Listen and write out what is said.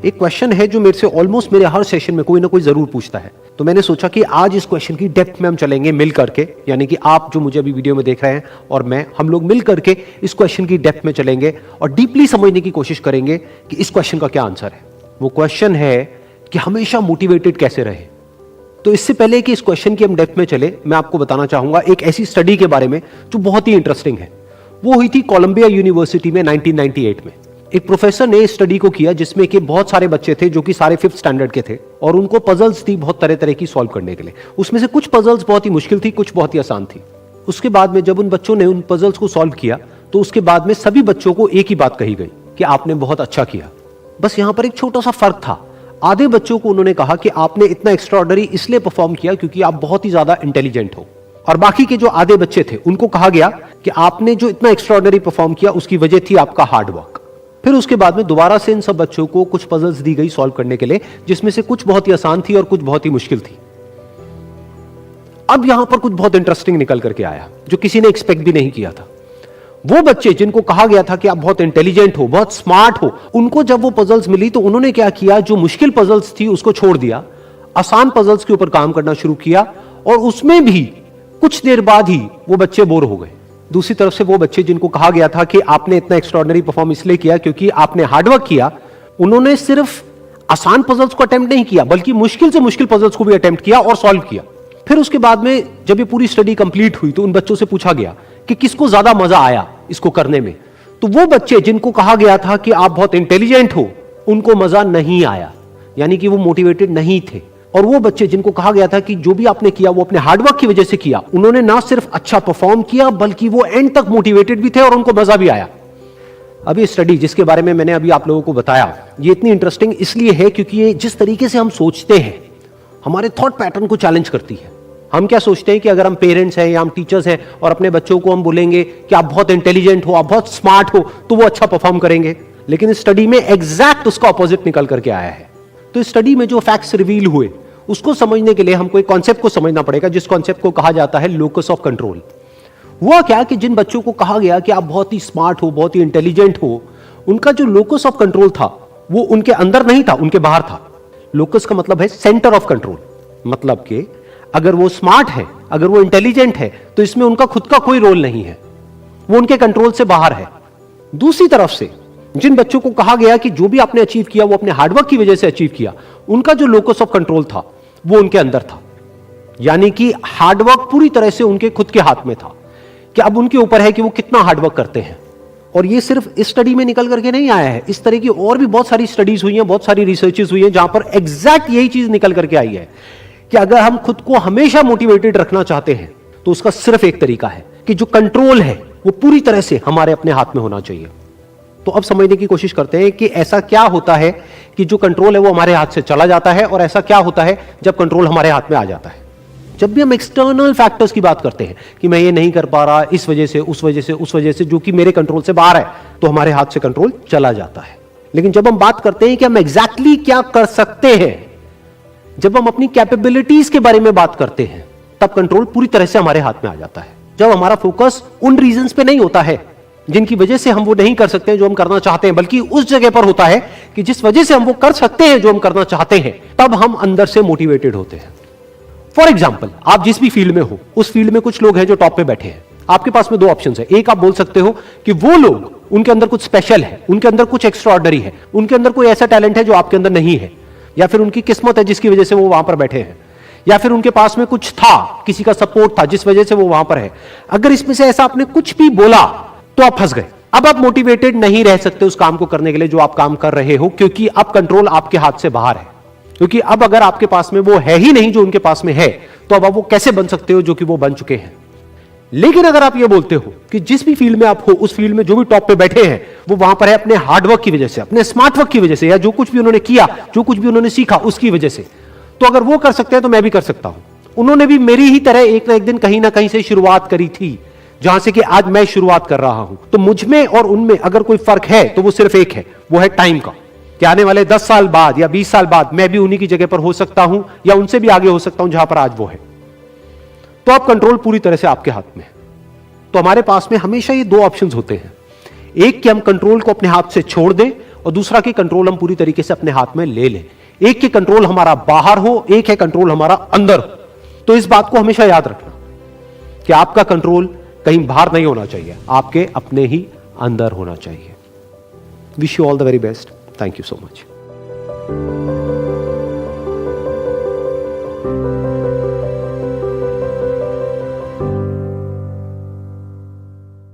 एक क्वेश्चन है जो मेरे से ऑलमोस्ट मेरे हर सेशन में कोई ना कोई जरूर पूछता है, तो मैंने सोचा कि आज इस क्वेश्चन की डेप्थ में हम चलेंगे मिल करके, यानी कि आप जो मुझे अभी वीडियो में देख रहे हैं और मैं, हम लोग मिल करके इस क्वेश्चन की डेप्थ में चलेंगे और डीपली समझने की कोशिश करेंगे कि इस क्वेश्चन का क्या आंसर है। वो क्वेश्चन है कि हमेशा मोटिवेटेड कैसे रहे। तो इससे पहले कि इस क्वेश्चन की हम डेप्थ में चले, मैं आपको बताना चाहूंगा एक ऐसी स्टडी के बारे में जो बहुत ही इंटरेस्टिंग है। वो हुई थी कोलंबिया यूनिवर्सिटी में 1998 में। एक प्रोफेसर ने इस स्टडी को किया जिसमें कि बहुत सारे बच्चे थे जो कि सारे 5th स्टैंडर्ड के थे और उनको पजल्स थी बहुत तरह तरह की सॉल्व करने के लिए। उसमें से कुछ पजल्स बहुत ही मुश्किल थी, कुछ बहुत ही आसान थी। उसके बाद में जब उन बच्चों ने उन पजल्स को सॉल्व किया तो उसके बाद में सभी बच्चों को एक ही बात कही गई कि आपने बहुत अच्छा किया। बस यहां पर एक छोटा सा फर्क था। आधे बच्चों को उन्होंने कहा कि आपने इतना एक्स्ट्राऑर्डिनरी इसलिए परफॉर्म किया क्योंकि आप बहुत ही ज्यादा इंटेलिजेंट हो, और बाकी के जो आधे बच्चे थे उनको कहा गया कि आपने जो इतना एक्स्ट्राऑर्डिनरी परफॉर्म किया उसकी वजह थी आपका हार्ड वर्क। फिर उसके बाद में दोबारा से इन सब बच्चों को कुछ पजल्स दी गई सॉल्व करने के लिए, जिसमें से कुछ बहुत ही आसान थी और कुछ बहुत ही मुश्किल थी। अब यहां पर कुछ बहुत इंटरेस्टिंग निकल करके आया जो किसी ने एक्सपेक्ट भी नहीं किया था। वो बच्चे जिनको कहा गया था कि आप बहुत इंटेलिजेंट हो, बहुत स्मार्ट हो, उनको जब वो पजल्स मिली तो उन्होंने क्या किया, जो मुश्किल पजल्स थी उसको छोड़ दिया, आसान पजल्स के ऊपर काम करना शुरू किया, और उसमें भी कुछ देर बाद ही वो बच्चे बोर हो गए। दूसरी तरफ से वो बच्चे जिनको कहा गया था कि आपने इतना एक्स्ट्राऑर्डिनरी परफॉर्म इसलिए किया क्योंकि आपने हार्डवर्क किया, उन्होंने सिर्फ आसान पजल्स को अटेम्प्ट नहीं किया बल्कि मुश्किल से मुश्किल पजल्स को भी अटेम्प्ट किया और सॉल्व किया। फिर उसके बाद में जब ये पूरी स्टडी कंप्लीट हुई तो उन बच्चों से पूछा गया कि किसको ज्यादा मजा आया इसको करने में। तो वो बच्चे जिनको कहा गया था कि आप बहुत इंटेलिजेंट हो, उनको मजा नहीं आया, यानी कि वो मोटिवेटेड नहीं थे। और वो बच्चे जिनको कहा गया था कि जो भी आपने किया वो अपने हार्डवर्क की वजह से किया, उन्होंने ना सिर्फ अच्छा परफॉर्म किया बल्कि वो एंड तक मोटिवेटेड भी थे और उनको मजा भी आया। अब ये स्टडी जिसके बारे में मैंने अभी आप लोगों को बताया, ये इतनी इंटरेस्टिंग इसलिए है क्योंकि ये जिस तरीके से हम सोचते हैं, हमारे थॉट पैटर्न को चैलेंज करती है। हम क्या सोचते हैं कि अगर हम पेरेंट्स हैं या हम टीचर्स हैं और अपने बच्चों को हम बोलेंगे कि आप बहुत इंटेलिजेंट हो, आप बहुत स्मार्ट हो, तो वो अच्छा परफॉर्म करेंगे। लेकिन इस स्टडी में एग्जैक्ट उसका ऑपोजिट निकल करके आया है। तो इस स्टडी में जो फैक्ट्स रिवील हुए उसको समझने के लिए हमको एक कॉन्सेप्ट को समझना पड़ेगा, जिस कॉन्सेप्ट को कहा जाता है लोकस ऑफ कंट्रोल। हुआ क्या कि जिन बच्चों को कहा गया कि आप बहुत ही स्मार्ट हो, बहुत ही इंटेलिजेंट हो, उनका जो लोकस ऑफ कंट्रोल था वो उनके अंदर नहीं था, उनके बाहर था। लोकस का मतलब है सेंटर ऑफ कंट्रोल, मतलब कि अगर वो स्मार्ट है, अगर वो इंटेलिजेंट है, तो इसमें उनका खुद का कोई रोल नहीं है, वो उनके कंट्रोल से बाहर है। दूसरी तरफ से जिन बच्चों को कहा गया कि जो भी आपने अचीव किया वो अपने हार्डवर्क की वजह से अचीव किया, उनका जो लोकस ऑफ कंट्रोल था वो उनके अंदर था, यानी कि हार्डवर्क पूरी तरह से उनके खुद के हाथ में था कि अब उनके ऊपर है कि वो कितना हार्डवर्क करते हैं। और ये सिर्फ इस स्टडी में निकल करके नहीं आया है, इस तरह की और भी बहुत सारी स्टडीज हुई हैं, बहुत सारी रिसर्चेस हुई हैं जहां पर एग्जैक्ट यही चीज निकल करके आई है कि अगर हम खुद को हमेशा मोटिवेटेड रखना चाहते हैं तो उसका सिर्फ एक तरीका है कि जो कंट्रोल है वो पूरी तरह से हमारे अपने हाथ में होना चाहिए। तो अब समझने की कोशिश करते हैं कि ऐसा क्या होता है कि जो कंट्रोल है वो हमारे हाथ से चला जाता है, और ऐसा क्या होता है जब कंट्रोल हमारे हाथ में आ जाता है। जब भी हम एक्सटर्नल फैक्टर्स की बात करते हैं कि मैं ये नहीं कर पा रहा इस वजह से, उस वजह से, उस वजह से, जो कि मेरे कंट्रोल से बाहर है, तो हमारे हाथ से कंट्रोल चला जाता है। लेकिन जब हम बात करते हैं कि हम एग्जैक्टली क्या कर सकते हैं, जब हम अपनी कैपेबिलिटीज के बारे में बात करते हैं, तब कंट्रोल पूरी तरह से हमारे हाथ में आ जाता है। जब हमारा फोकस उन रीजंस पे नहीं होता है जिनकी वजह से हम वो नहीं कर सकते जो हम करना चाहते हैं, बल्कि उस जगह पर होता है कि जिस वजह से हम वो कर सकते हैं जो हम करना चाहते हैं, तब हम अंदर से मोटिवेटेड होते हैं। फॉर एग्जाम्पल, आप जिस भी फील्ड में हो, उस फील्ड में कुछ लोग हैं जो टॉप पे बैठे हैं। आपके पास में दो ऑप्शंस है। एक, आप बोल सकते हो कि वो लोग, उनके अंदर कुछ स्पेशल है, उनके अंदर कुछ एक्स्ट्राऑर्डिनरी है, उनके अंदर कोई ऐसा टैलेंट है जो आपके अंदर नहीं है, या फिर उनकी किस्मत है जिसकी वजह से वो वहां पर बैठे हैं, या फिर उनके पास में कुछ था, किसी का सपोर्ट था जिस वजह से वो वहां पर है। अगर इसमें से ऐसा आपने कुछ भी बोला तो आप फंस गए। अब आप मोटिवेटेड नहीं रह सकते उस काम को करने के लिए जो आप काम कर रहे हो, क्योंकि अब कंट्रोल आपके हाथ से बाहर है। क्योंकि अब अगर आपके पास में वो है ही नहीं जो उनके पास में है, तो अब आप वो कैसे बन सकते हो जो कि वो बन चुके हैं। लेकिन अगर आप ये बोलते हो कि जिस भी फील्ड में आप हो, उस फील्ड में जो भी टॉप पे बैठे हैं वो वहां पर है अपने हार्डवर्क की वजह से, अपने स्मार्ट वर्क की वजह से, या जो कुछ भी उन्होंने किया, जो कुछ भी उन्होंने सीखा उसकी वजह से, तो अगर वो कर सकते हैं तो मैं भी कर सकता हूं। उन्होंने भी मेरी ही तरह एक ना एक दिन कहीं ना कहीं से शुरुआत करी थी, जहां से कि आज मैं शुरुआत कर रहा हूं। तो मुझ में और उनमें अगर कोई फर्क है तो वो सिर्फ एक है, वो है टाइम का, कि आने वाले 10 साल बाद या 20 साल बाद मैं भी उन्हीं की जगह पर हो सकता हूं या उनसे भी आगे हो सकता हूं जहां पर आज वो है। तो अब कंट्रोल पूरी तरह से आपके हाथ में है। तो हमारे पास में हमेशा ये दो ऑप्शंस होते हैं, एक कि हम कंट्रोल को अपने हाथ से छोड़ दें, और दूसरा कि कंट्रोल हम पूरी तरीके से अपने हाथ में ले लें। एक के कंट्रोल हमारा बाहर हो, एक है कंट्रोल हमारा अंदर हो। तो इस बात को हमेशा याद रखना कि आपका कंट्रोल कहीं बाहर नहीं होना चाहिए, आपके अपने ही अंदर होना चाहिए। Wish you all the very best. Thank you so much.